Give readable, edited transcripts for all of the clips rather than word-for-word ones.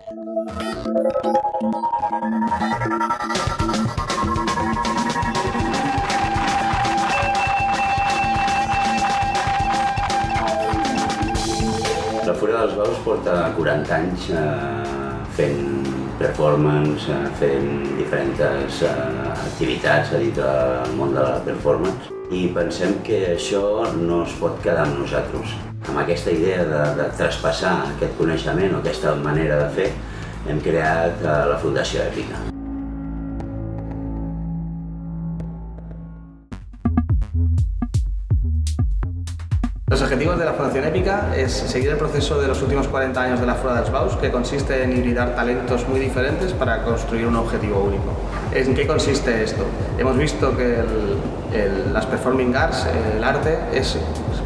La Fura dels Baus porta 40 anys fent performance, fent diferents activitats a dintre del món de la performance, i pensem que això no es pot quedar amb nosaltres. Amb aquesta idea de traspassar aquest coneixement o aquesta manera de fer, hem creat la Fundació Èpica. Los objetivos de la Fundación Épica es seguir el proceso de los últimos 40 años de la Fura dels Baus, que consiste en hibridar talentos muy diferentes para construir un objetivo único. ¿En qué consiste esto? Hemos visto que las performing arts, el arte,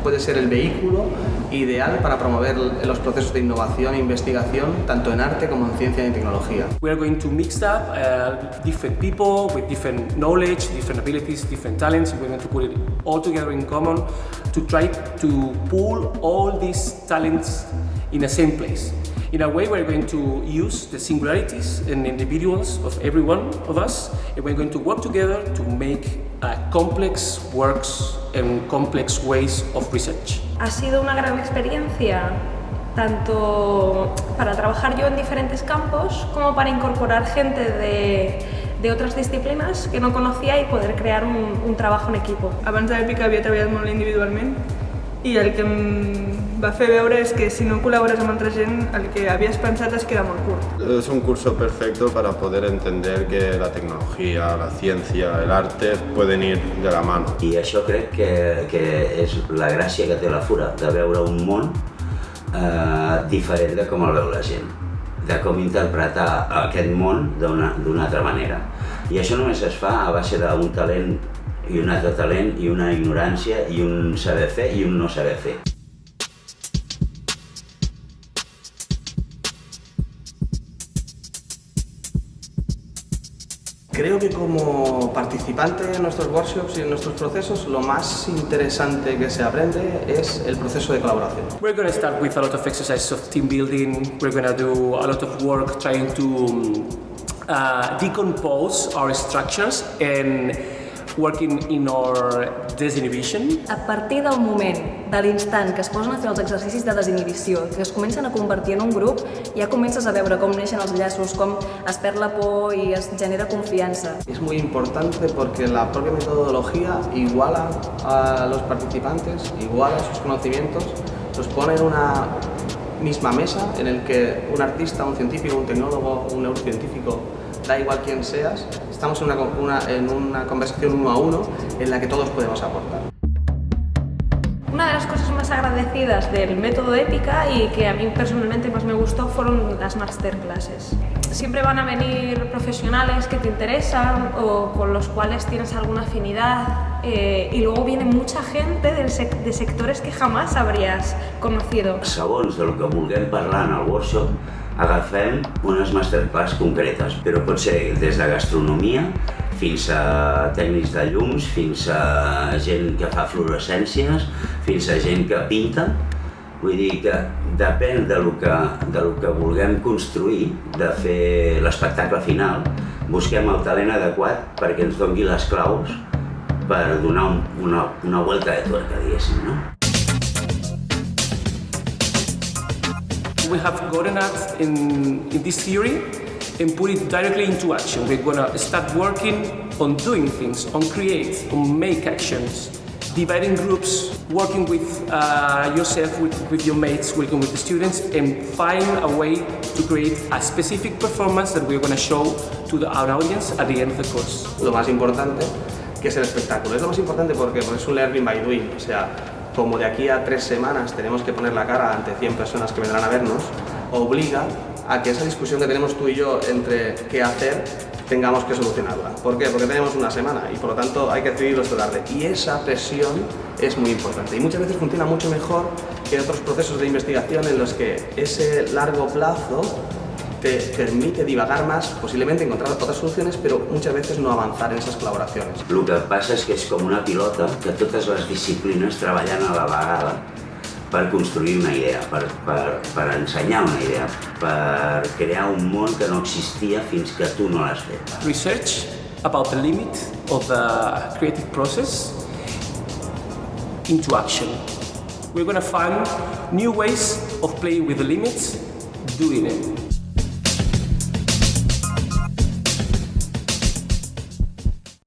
puede ser el vehículo ideal para promover los procesos de innovación e investigación, tanto en arte como en ciencia y tecnología. We are going to mix up different people with different knowledge, different abilities, different talents. We're going to put it all together in common to try to pool all these talents in the same place. In a way, we're going to use the singularities and individuals of every one of us, and we're going to work together to make complex works and complex ways of research. Ha sido una gran experiencia, tanto para trabajar yo en diferentes campos, como para incorporar gente de otras disciplinas que no conocía y poder crear un trabajo en equipo. Abans d'Èpica havia treballat molt individualment i el que em va fer veure és que si no col·labores amb altra gent, el que havies pensat es queda molt curt. Es un curso perfecto para poder entender que la tecnología, la ciencia, el arte pueden ir de la mano. I això crec que és la gràcia que té la Fura, de veure un món diferent de com el veu la gent, de com interpretar aquest món d'una altra manera. I això només es fa a base d'un talent i un altre talent, i una ignorància, i un saber fer i un no saber fer. Creo que como participante en nuestros workshops y en nuestros procesos, lo más interesante que se aprende es el proceso de colaboración. We're going to start with a lot of exercises of team building. We're going to do a lot of work trying to decompose our structures and working in our desinhibition. A partir del moment, de l'instant que es posen a fer els exercicis de desinhibició, que es comencen a convertir en un grup, ja comences a veure com neixen els llaços, com es perd la por i es genera confianza. Es muy importante porque la propia metodología iguala a los participantes, iguala sus conocimientos, los pone en una misma mesa en el que un artista, un científico, un tecnólogo, un neurocientífico, da igual quién seas, estamos en una conversación uno a uno en la que todos podemos aportar. Una de las cosas más agradecidas del método Épica y que a mí personalmente más me gustó fueron las masterclasses. Siempre van a venir profesionales que te interesan o con los cuales tienes alguna afinidad y luego viene mucha gente de sectores que jamás habrías conocido. Segons del que vulguem parlar en el workshop, agafem unes masterclass concretes, però pot ser des de gastronomia fins a tècnics de llums, fins a gent que fa fluorescències, fins a gent que pinta. Vull dir que depèn del que vulguem construir, de fer l'espectacle final, busquem el talent adequat perquè ens doni les claus per donar una vuelta de tuerca, diguéssim, no? We have gotten at in this theory and put it directly into action. We're going to start working on doing things, on create, on make actions, dividing groups, working with yourself, with your mates, working with the students, and find a way to create a specific performance that we're going to show to our audience at the end of the course. Lo más importante, que es el espectáculo. Es lo más importante porque es un learning by doing, o sea, como de aquí a 3 semanas tenemos que poner la cara ante 100 personas que vendrán a vernos, obliga a que esa discusión que tenemos tú y yo entre qué hacer, tengamos que solucionarla. ¿Por qué? Porque tenemos una semana y por lo tanto hay que decidirlo esta tarde. Y esa presión es muy importante y muchas veces funciona mucho mejor que otros procesos de investigación en los que ese largo plazo te permite divagar más, posiblemente encontrar otras soluciones, pero muchas veces no avanzar en esas colaboraciones. El que passa és que és com una pilota que totes les disciplines treballant a la vegada per construir una idea, per ensenyar una idea, per crear un món que no existia fins que tu no l'has fet. Research about the limit of the creative process into action. We're going to find new ways of playing with the limits, doing it.